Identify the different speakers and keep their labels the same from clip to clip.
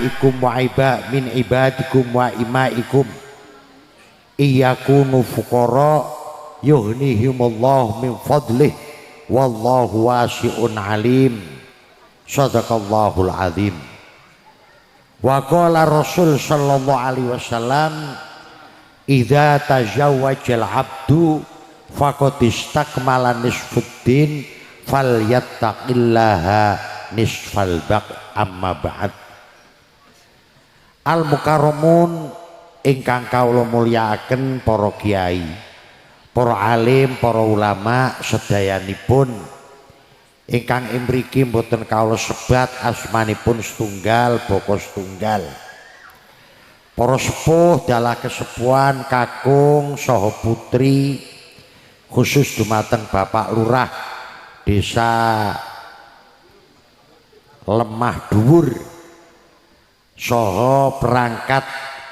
Speaker 1: abnaikum wa min ibadikum wa imaikum iyakunu fuqara yughnihimullah min fadlih wallahu wasi'un alim. Sadaqallahul azim. Wa qala Rasul sallallahu alaihi wasallam idza tazawwajal abdu faqad istakmala nisfuddin falyattaqillaha nisfal baq amma ba'd. Al mukarramun ingkang kawula mulyakaken para kiai, para alim, para ulama sedayanipun ingkang mriki mboten kawula sebat asmanipun setunggal boko setunggal. Para sepuh dalah kesepuhan kakung saha putri khusus dumateng Bapak Lurah Desa Lemah Dhuwur saha perangkat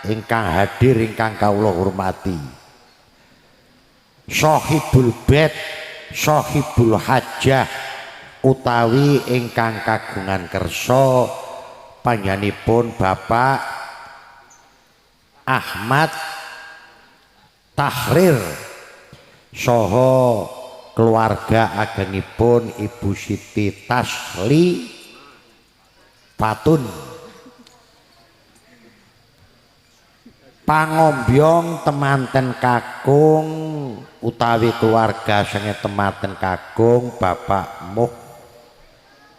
Speaker 1: ingkang hadir ingkang kawula hormati. Shahibul bait, shahibul hajah utawi ingkang kagungan kersa panjenenganipun Bapak Ahmad Tahrir saha keluarga agengipun Ibu Siti Tasli Patun. Pangombyong temanten kakung utawi keluarga sange temanten kakung Bapak Muh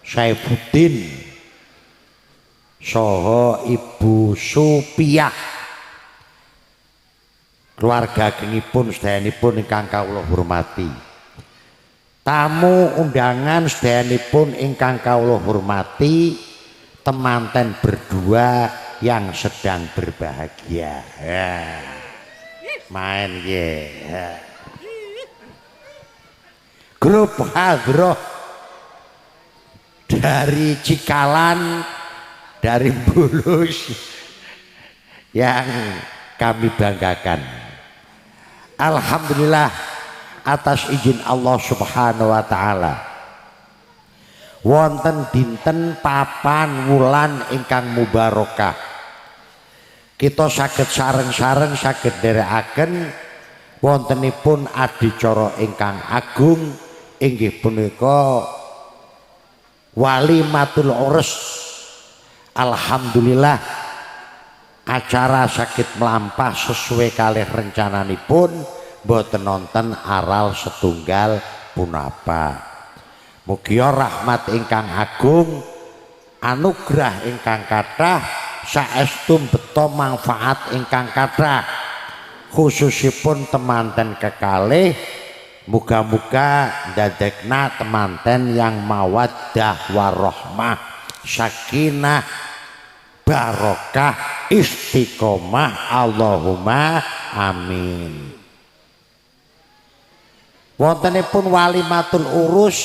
Speaker 1: Saifuddin saha Ibu Supiah keluarga agengipun sedayanipun ingkang kawula hormati. Tamu undangan sedayanipun ingkang kawula hormati, temanten berdua yang sedang berbahagia. Main ya. Grup Hadroh dari Cikalan, dari Bulus yang kami banggakan. Alhamdulillah atas izin Allah Subhanahu wa taala. Wonten dinten papan wulan ingkang mubarokah. Kita saged sareng-sareng saged nderekaken wontenipun adicara ingkang agung inggih punika walimatul urus. Alhamdulillah acara saged melampah sesuai kalih rencananipun, boten nonton aral setunggal punapa. Mugia rahmat ingkang agung, anugerah ingkang kathah, saestu beto manfaat ingkang kathah, khususipun temanten kekalih. Muga-muga ndadekna temanten yang mawaddah warahmah, sakinah, barokah, istiqomah, Allahumma amin. Wontenipun walimatul urus,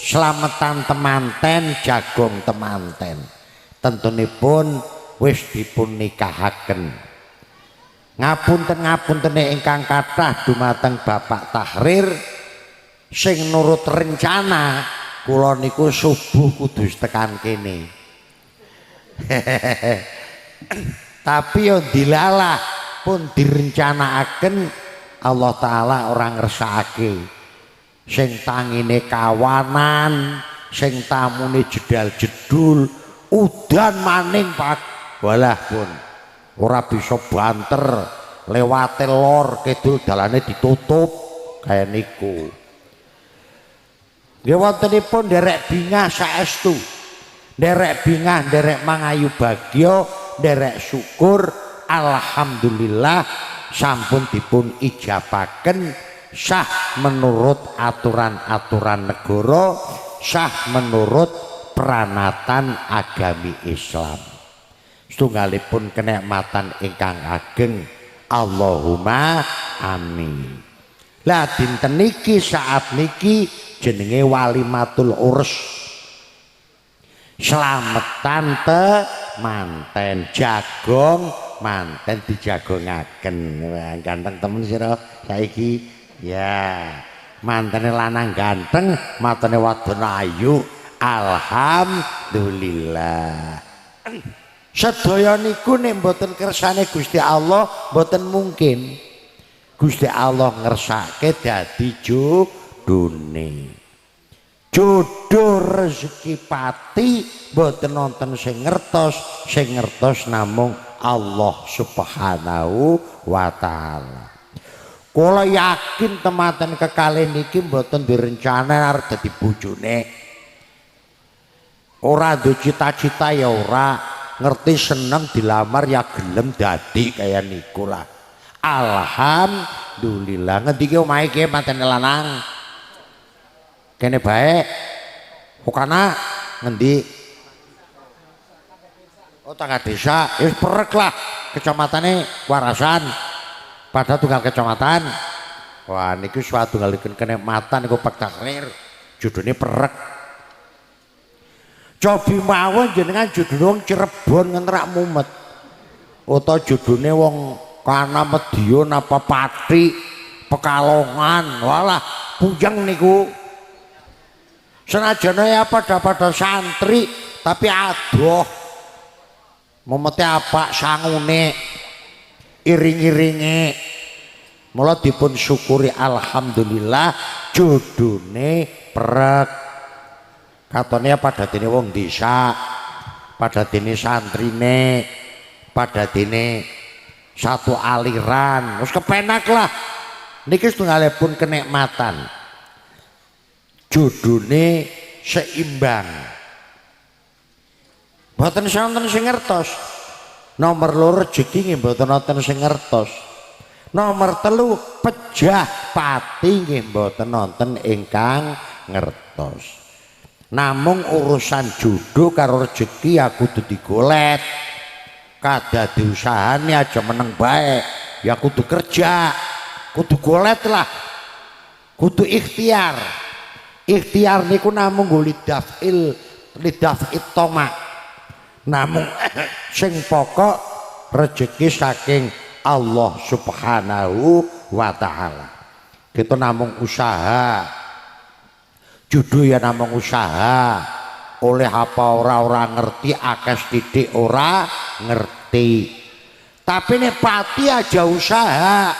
Speaker 1: slametan temanten, jagung temanten, tentunipun wis dipun nikahaken. Ngapunten-ngapuntene ingkang kathah dumateng Bapak Tahrir, sing nurut rencana kula niku subuh kudu tekan kene. Tapi yo dilalah pun direncanakaken Allah taala orang ngersakake. Sing tangine kawanan, sing tamune jedal-jedul, udan maning Pak. Walah pun ora bisa banter, lewate lor kidul dalane ditutup kaya niku. Nggih wontenipun nderek bingah saestu. Nderek bingah, nderek mangayu bagya, nderek syukur, alhamdulillah sampun dipun ijabaken sah menurut aturan-aturan negara, sah menurut peranatan agami Islam. Setunggalipun kenikmatan ingkang ageng, Allahumma amin. Lah dinten niki saat niki jenenge walimatul urus, slametan manten jagong manten dijagongaken. Ganteng temen sira saiki ya, mantene lanang ganteng, matene wadon ayu, alhamdulillah. sedaya niku nek mboten kersane Gusti Allah mboten mungkin Gusti Allah ngersake dadi jodone. Jodoh rezeki pati mboten nonton sing ngertos namung Allah Subhanahu wa taala. Kula yakin temanten kekalih niki mboten direncana arep dadi bojone. Ora duwe cita-cita ya ora, ngerti seneng dilamar ya gelem dadi kaya niku lah. Alhamdulillah. Ngendi ki omahe ki manten lanang? Kene bae. Hukana ngendi? Oh tangga desa, wis perek lah kecamatane Warasan. Padahal tunggal kecamatan. Wah niku suatu ngalikeun kenikmatan niku Pak Tahrir. Judune perek. Cobi mawon jenengan judune wong Cirebon ngenterak mumet. Utawa judune wong Kana Medion apa Pati Pekalongan. Walah pujang niku. Senajan ya pada santri tapi adoh. Memete apa sangune iring-iringe. Mula dipun syukuri alhamdulillah jodone perek. Katone padadene wong desa, padadene santrine, padadene satu aliran. Wis kepenak lah. Niki setunggalipun kenikmatan. Jodone seimbang. Mboten wonten sing ngertos. Nomor loro rezeki nggih mboten wonten sing ngertos. Nomor telu pejah pati nggih mboten wonten ingkang ngertos. Namung urusan jodoh karo rezeki ya kudu digolet. Kada diusahane aja meneng bae. Ya kudu kerja. Kudu golet lah. Kudu ikhtiar. Ikhtiar niku namung nggo lidafil toma. Namung sing pokok rezeki saking Allah Subhanahu wa taala. Kita namung usaha. Jodoh ya namung usaha. Oleh apa ora ngerti, akeh sithik ora ngerti. Tapi nek pati aja usaha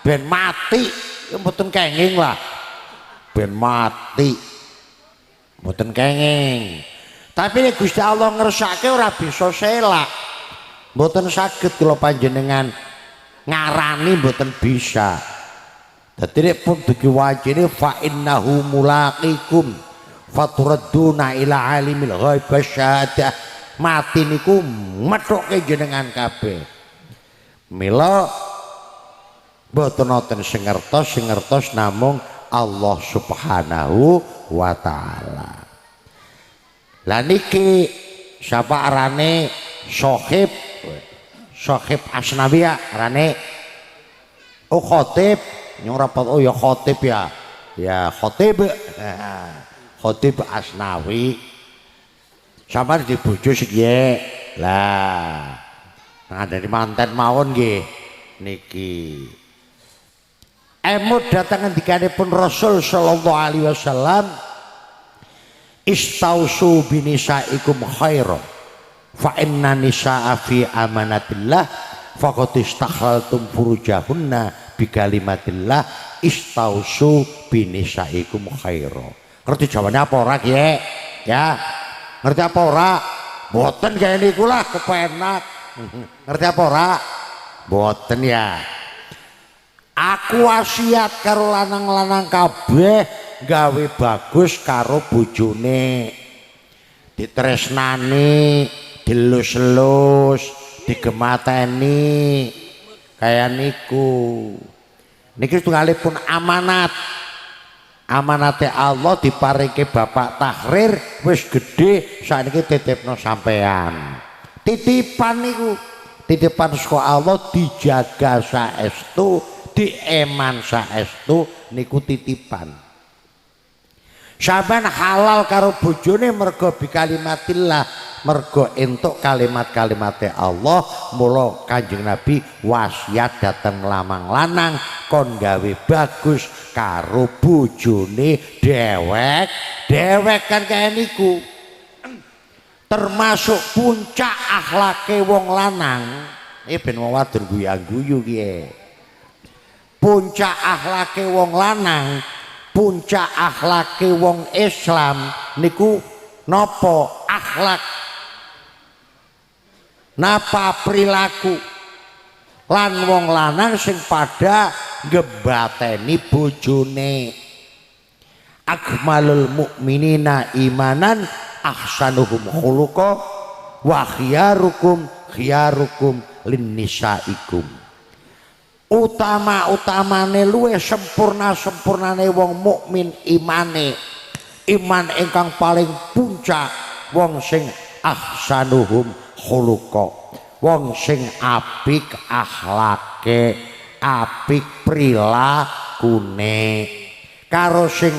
Speaker 1: ben mati mboten kenging lah. Ben mati mboten kenging. Tapi nek Gusti Allah ngersake ora bisa selak. Mboten saged kula panjenengan ngarani mboten bisa. Dadi nek pun dugi wajine fa innahu mulaqikum faturadduna ila alimil ghaib wasyahadah. Mati niku methoke jenengan kabeh. Mila mboten wonten sing ngertos namung Allah Subhanahu wa taala. Lah niki sapa arane Sohib Asnawi ya arane. Oh khotib nyong rapat. Oh ya khotib ya. Ya khotib. Khotib Asnawi. Sampeyan di bojo siye. Lah. Ngandani manten mawon nggih niki. Emut datang ngendikanipun Rasul sallallahu alaihi wasallam. Istausu binisaikum khairan fa inna nisaa fi amanatillah faqad istakhaltum furujahunna bi kalimatillah istausu binisaikum khairan. Ngerti jawabannya apa ora ki? Ya. Ngerti apa ora? Mboten kaya niku lah kepenak. Ngerti apa ora? Mboten ya. Aku wasiat karo lanang-lanang kabeh gawe bagus karo bojone. Ditresnani, dilus-lus, digemateni kaya niku. Niki setunggalipun amanat. Amanate Allah diparingi Bapak Tahrir wis gedhe sakniki titipno sampean. Titipan niku, titipan saka Allah dijaga saestu, dieman saestu niku titipan. Sampeyan halal karo bojone mergo bi kalimatillah, mergo entuk kalimat-kalimate Allah. Mula Kanjeng Nabi wasiat dateng lamang lanang kon gawe bagus karo bojone dewek kan kaya niku. termasuk puncak akhlake wong lanang ben wong wadon guyu ki puncak akhlake wong lanang puncak akhlake wong Islam niku nopo akhlak napa perilaku lan wong lanang sing pada ngebateni bojone akmalul mukminina imanan ahsanuhum khuluqa wa khiyarukum linnisaikum utama-utamane luwih sempurnane wong mukmin imane iman ingkang paling puncak wong sing ahsanuhum khuluqa wong sing apik akhlake apik prilakune karo sing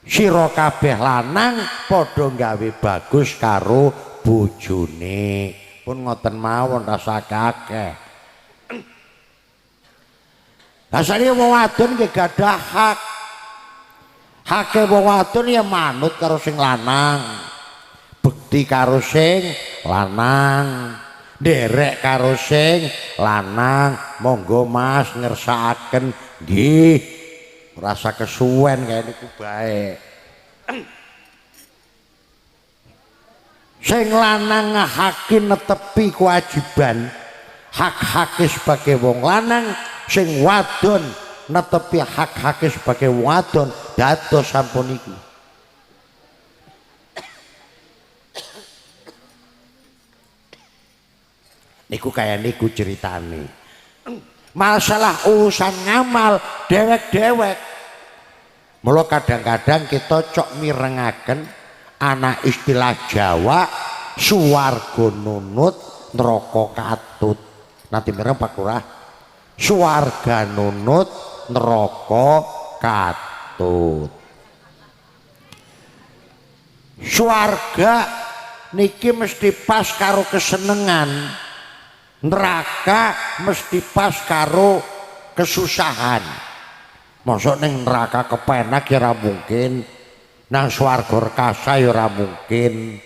Speaker 1: sira kabeh lanang padha gawe bagus karo bojone pun ngoten mawon rasa akeh asale wong wadon nggih gadah hake wong wadon ya manut karo sing lanang bekti karo sing lanang derek karo sing lanang monggo Mas ngersakaken nggih rasa kesuwen kaya niku bae sing lanang ngahake netepi kewajiban hak-hake sebagai wong lanang sing wadon netepi hak-hake sebagai wong wadon dados sampun iku niku kaya niku ceritane masalah urusan ngamal dewek-dewek mula kadang-kadang kita cok mirengaken anak istilah Jawa suwarga nunut neraka katut nanti mireng Pak Lurah suwarga nunut neraka katut suwarga niki mesti pas karo kesenengan neraka mesti pas karo kesusahan mosok ning neraka kepenak ya ora mungkin nang swarga rekasa ya ora mungkin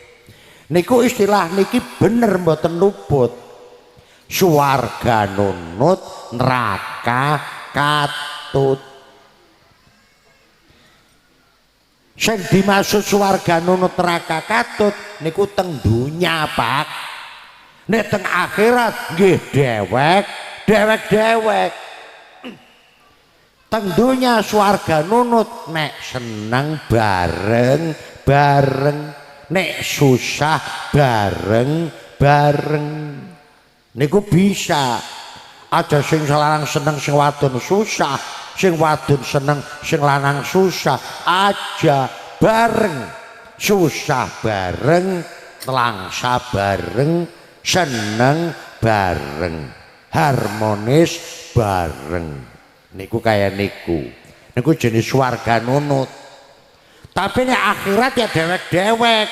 Speaker 1: niku istilah niki bener mboten luput swarga nunut neraka katut sing dimaksud swarga nunut neraka katut niku teng dunya Pak nek teng akhirat nggih dewek teng dunya swarga nunut nek seneng bareng nek susah bareng niku bisa aja sing lanang seneng sing wadon susah sing wadon seneng sing lanang susah aja bareng susah bareng langsa bareng seneng bareng harmonis bareng niku kaya niku jenis swarga nunut tapi nek akhirat ya dewek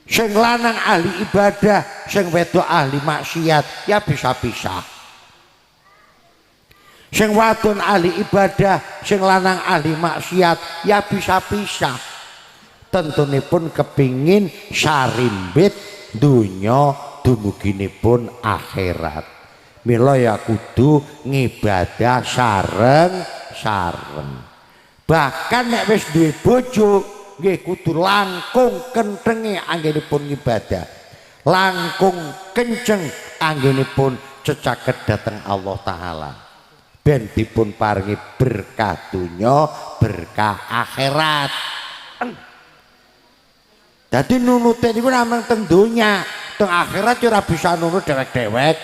Speaker 1: sing lanang ahli ibadah sing wedok ahli maksiat ya bisa-bisa sing wadon ahli ibadah sing lanang ahli maksiat ya bisa-bisa tentunipun kepingin sarimbit dunya dumuginipun akhirat mila ya kudu ngibadah sareng bahkan nek wis duwe bojo nggih kudu langkung kentenge anggenipun ngibadah langkung kenceng anggenipun cecaket dhateng Allah taala ben dipun paringi berkah dunya berkah akhirat dadi nunute niku namung teng donya teng akhirat ora bisa nunut dewek-dewek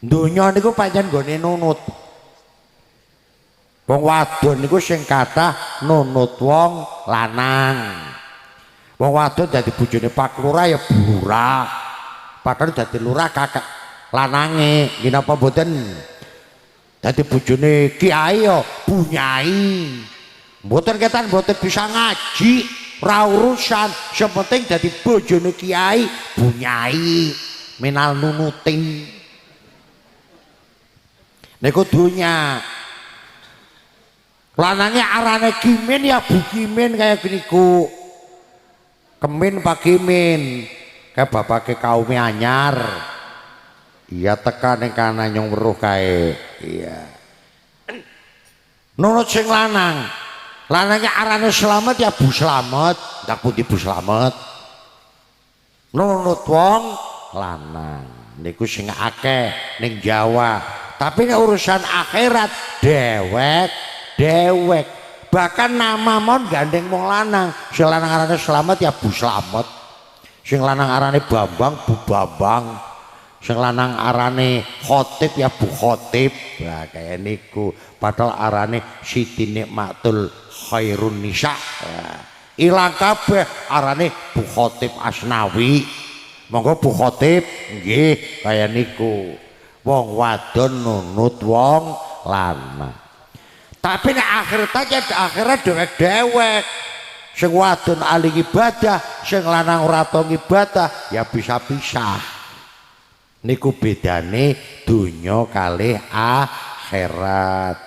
Speaker 1: donya niku pancen nggone nunut wong wadon niku sing kathah nunut wong lanang wong wadon dadi bojone Pak Lurah ya burah padahal dadi lurah kakak lanange nggih napa mboten dadi bojone kiai ya bunyai mboten ketan mboten bisa ngaji ra urusan sing penting dadi bojone kiai bunyai minal nunutin niku dunya lanangnya arane kimin ya bu kimin kayak niku Kemin Pak Kimin kayak bapake kaum anyar. Iya tekan ning kana nyong weruh kae. Iya. Nunut sing lanang. Lanangnya arane Slamet ya Bu Slamet, tak putih Bu Slamet. Nunut wong lanang. Niku sing akeh ning Jawa. Tapi nek urusan akhirat dewek. Bahkan nama mon gandeng wong lanang. Sing lanang arane Slamet ya Bu Slamet. Sing lanang arane Bambang Bu Bambang. Sing lanang arane Khotib ya Bu Khotib. Nah kayak niku. Padahal arane Siti Nikmatul Khairun Nisa. Ilang kabeh arane Bu Khotib Asnawi. Monggo Bu Khotib nggih kaya niku. Wong wadon nunut wong lanang. Tapi nek akhirat dewek. Sing wadon ahli ibadah, sing lanang ora tau ibadah ya bisa pisah. Niku bedane donya kalih akhirat.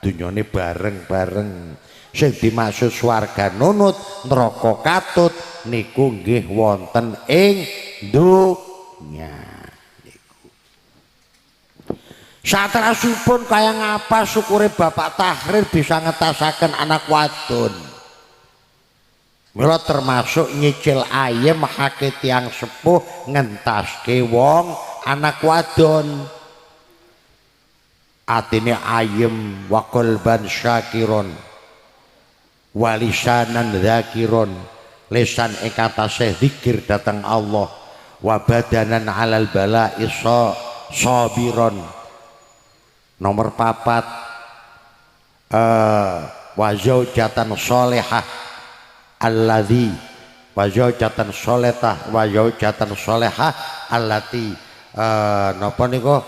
Speaker 1: Dunyane bareng-bareng. Sing dimaksud swarga nunut, neraka katut niku nggih wonten ing dunya. Satrasipun kaya ngapa syukure Bapak Tahrir bisa ngetasaken anak wadon. Mila termasuk nyicil ayem hake tiang sepuh ngentaske wong anak wadon. Atine ayem wa qalban syakiron walisanan dzakiron, lisan ing atase zikir datang Allah, wa badanan alal bala'i sabiron. Nomor 4 wa zaujatan sholihah alladzi wa zaujatan sholihah wa zaujatan sholihah allati napa niku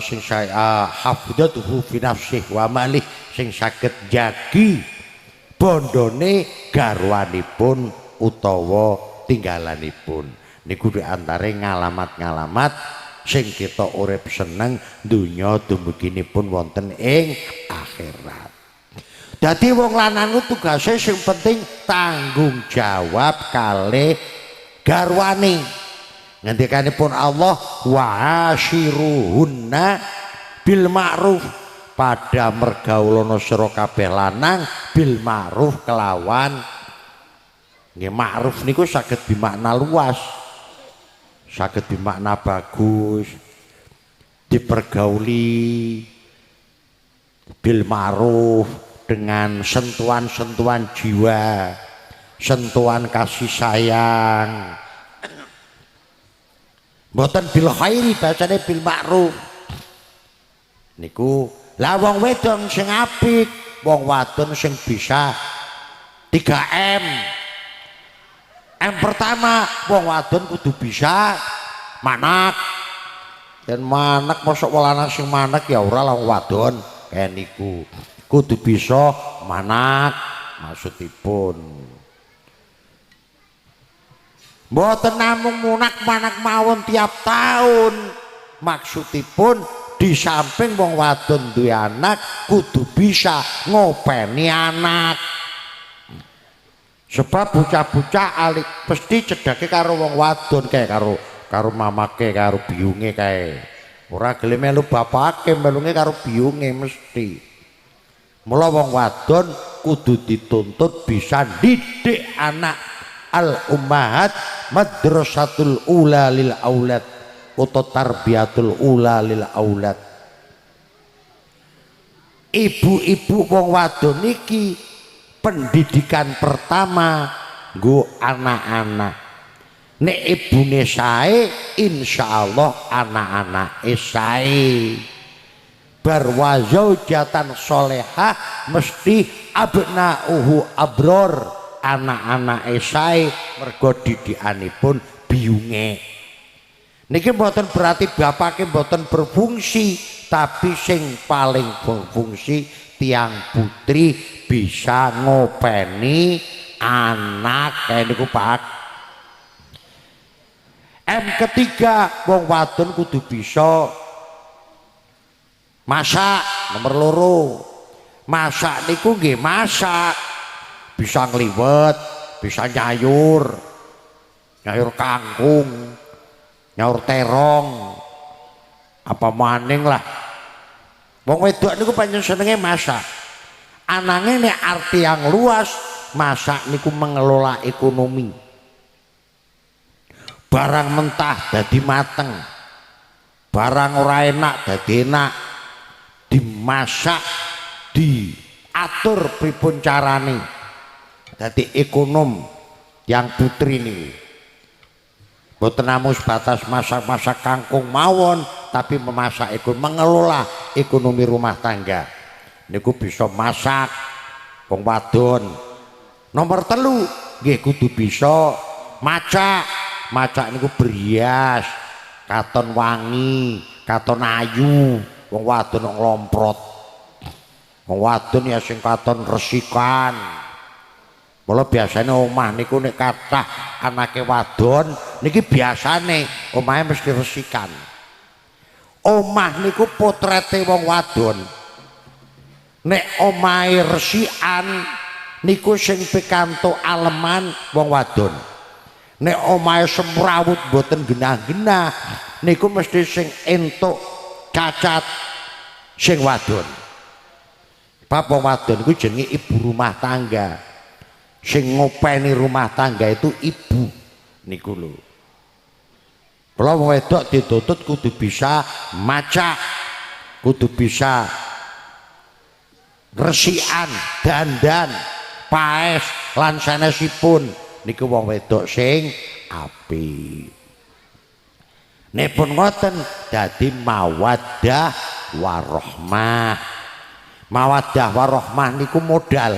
Speaker 1: sing saya hafdzatuhu fi nafsih wa malih, sing saged jagi bondone garwanipun utawa tinggalanipun. Niku diantare ngalamat-ngalamat sing kita urip seneng dunya dumuginipun wonten ing akhirat. Dadi wong lanang ku tugase sing penting tanggung jawab kalih garwane. Ngendikanipun Allah wa ashiruhunna bil ma'ruf, pada mergaulono sira kabeh lanang bil ma'ruf kelawan nggih. Ma'ruf niku saged bimakna luas. Saged bimakna bagus, dipergauli bil ma'ruf dengan sentuhan-sentuhan jiwa, sentuhan kasih sayang. Mboten bil khairi, bacane bil ma'ruf. Niku lah wong wedon sing apik, wong wadon sing bisa 3M. M pertama, wong wadon kudu bisa manak. Dan manak mosok lanang sing manak ya ora lah wadon kayak niku. Kudu bisa manak maksudipun. Mboten namung munak manak mawon tiap tahun. Maksudipun di samping wong wadon duwe anak kudu bisa ngopeni anak. Sebab bocah-bocah alik pasti cedake karo wong wadon kae karo mamake karo biyunge kae. Ora gelem melu bapake, melunge karo biyunge mesti. Mula wong wadon kudu dituntut bisa didik anak. Al ummahat madrasatul ula lil aulad atau tarbiyatul ula lil aulad. Ibu-ibu wong wadon niki pendidikan pertama nggo anak-anak. Nek ibune sae insyaallah anak-anake sae. Bar wa zaujatan sholihah mesti abnauhu abror, anak-anake sae mergo didikanipun biyunge. Niki mboten berarti bapake mboten berfungsi, tapi sing paling berfungsi tiang putri bisa ngopeni anak kayak niku Pak. M ketiga, wong wadon kudu bisa masak. Nomor loro, masak niku nggih masak bisa ngliwet, bisa nyayur, nyaur kangkung, nyaur terong, apa maning lah. Wong wedok niku pancen senenge masak. Anange nek arti yang luas, masak niku mengelola ekonomi. Barang mentah dadi mateng. Barang ora enak dadi enak. Dimasak, diatur pripun carane. Dadi ekonom yang putri niku. Boten namung sebatas masak-masak kangkung mawon, tapi memasak mengelola ekonomi rumah tangga. Niku bisa masak wong wadon. Nomor 3 nggih kudu bisa macak. Macak niku berias, katon wangi, katon ayu, wong wadon nglomprot. Wong wadon ya sing katon resikan. Mula biasanya omah niku nek kathah anake wadon niki biasane omahe mesti resikan. Omah niku potrete wong wadon. Nek omahe resikan niku sing pikantuk aleman wong wadon. Nek omahe semrawut boten genah-genah niku mesti sing entuk cacat sing wadon. Bab wong wadon niku jenenge ibu rumah tangga. Sing ngopeni rumah tangga itu ibu niku lho. Kula wong wedok dituntut kudu bisa macak, kudu bisa resikan, dandan, paes lan sanesipun niku wong wedok sing apik. Nek pun ngoten dadi mawaddah warahmah. Mawaddah warahmah niku modal.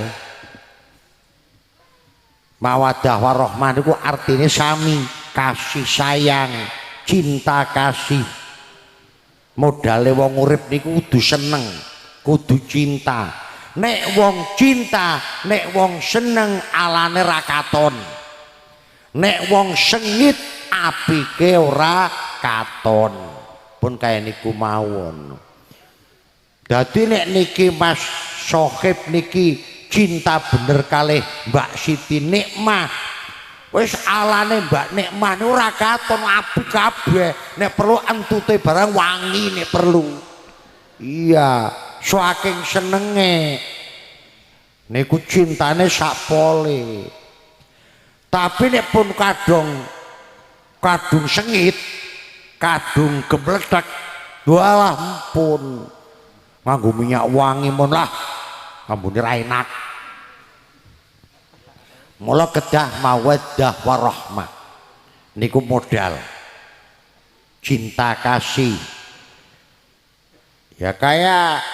Speaker 1: Mawaddah warahmah niku artinya sami, kasih sayang, cinta kasih. Modale wong urip niku kudu seneng, kudu cinta. Nek wong cinta, nek wong seneng alane ra katon. Nek wong sengit apike ora katon. Pun kaya niku mawon. Dadi nek niki Mas Sohib niki cinta bener kalih Mbak Siti Nikmah, wis alane Mbak Nikmah niku ora katon apik kabeh. Nek perlu entute barang wangi nek perlu. Iya, saking senenge niku cintane sak pole. Tapi nek pun kadung sengit, kadung gemledek, walah ampun. Nganggo minyak wangi mon lah. Ambune ra enak. Mula kedah mawaddah warahmah niku modal cinta kasih. Ya kayak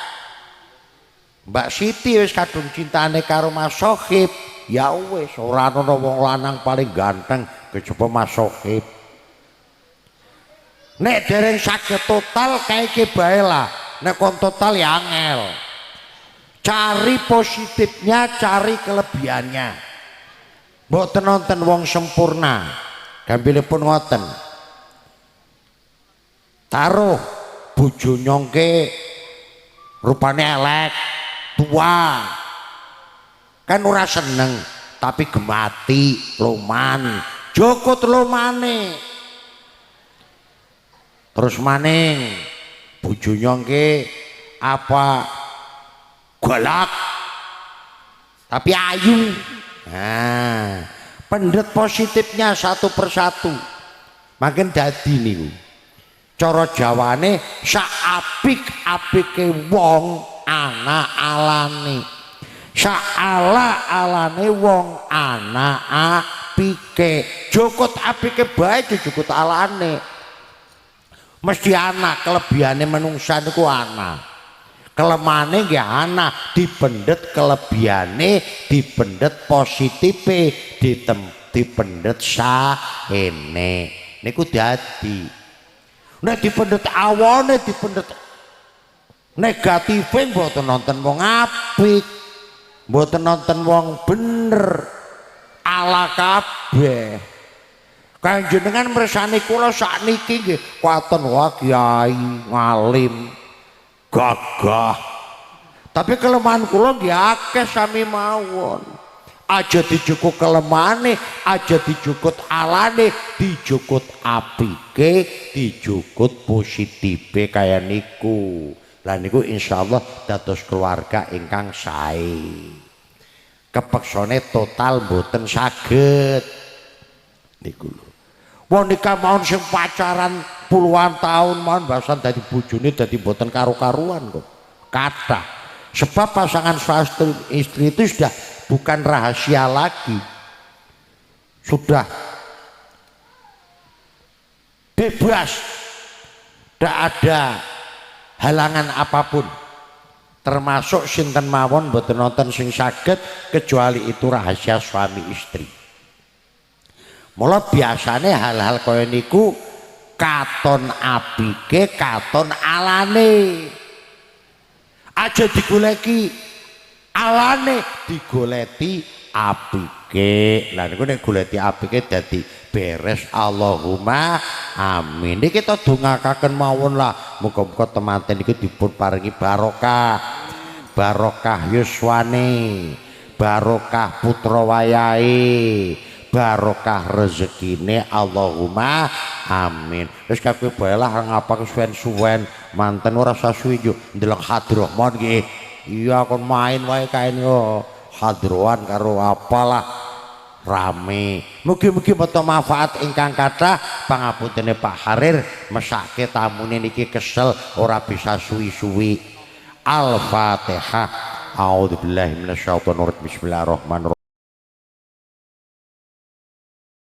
Speaker 1: Mbak Siti wis kadung cintane karo Mas Sohib, ya wis ora ana wong lanang paling ganteng kejaba Mas Sohib. Nek dereng saged total kaeke bae lah. Nek kon total ya angel. Cari positifnya, cari kelebihannya. Mboten nonton wong sempurna. Gambilipun ngoten. Taruh bojo nyongke rupane elek, tua. Kan ora seneng, tapi gemati, loman, jokot lomane. Terus maning bojo nyongke apa galak tapi ayu. Nah, pendet positifnya satu persatu. Makin dadi niku. Cara Jawane sak apik-apike wong ana alane. Sak ala-alane wong ana apike. Jokot apike bae jokot alane. Mesti ana kelebihane menungsa niku ana. Kelemane nggih ana, dipendet kelebihane, dipendet positife, dipendet saene. Niku dadi. Nek dipendet awane, dipendet negatife mboten nonton wong apik. Mboten nonton wong bener. Ala kabeh. Kanjenengan mirsani kula sakniki nggih katon wae kiai, ngalim, gagah. Tapi kelemahan kula nggih akeh sami mawon. aja dijukut kelemahane, aja dijukut alane, dijukut apike, dijukut positife kaya niku. Lah niku insyaallah dados keluarga ingkang sae. Kepeksane total mboten saged niku lho. Wong nikah mawon sing pacaran puluhan tahun mawon bahasan dadi bojone dadi mboten karo-karuan kok. Kathah. Sebab pasangan suami istri itu sudah bukan rahasia lagi. Sudah bebas. Tidak ada halangan apapun. Termasuk sinten mawon mboten nonton sing saged kecuali itu rahasia suami istri. Mula biasane hal-hal kaya niku katon apike, katon alane. Aja digoleki alane, digoleti apike. Lah niku nek goleti apike dadi beres. Allahumma amin. Niki kita dongakaken mawon lah. Muga-muga temanten niku dipun paringi barokah. Barokah yuswane, barokah putra wayahe, barokah rezekine. Allahumma amin. Wis kabeh bae lah ngapa kesuwen-suwen manten ora usah suwi yo ndelok hadroh mon nggih. Iya kon main wae kaen yo hadrohan karo apalah rame. Mugi-mugi mata manfaat ingkang kathah. Pangapuntene Pak Harir mesake tamune niki kesel ora bisa suwi-suwi. Al-Fatihah. A'udzubillahi minasyaitonir rajim. Bismillahirrahmanirrahim.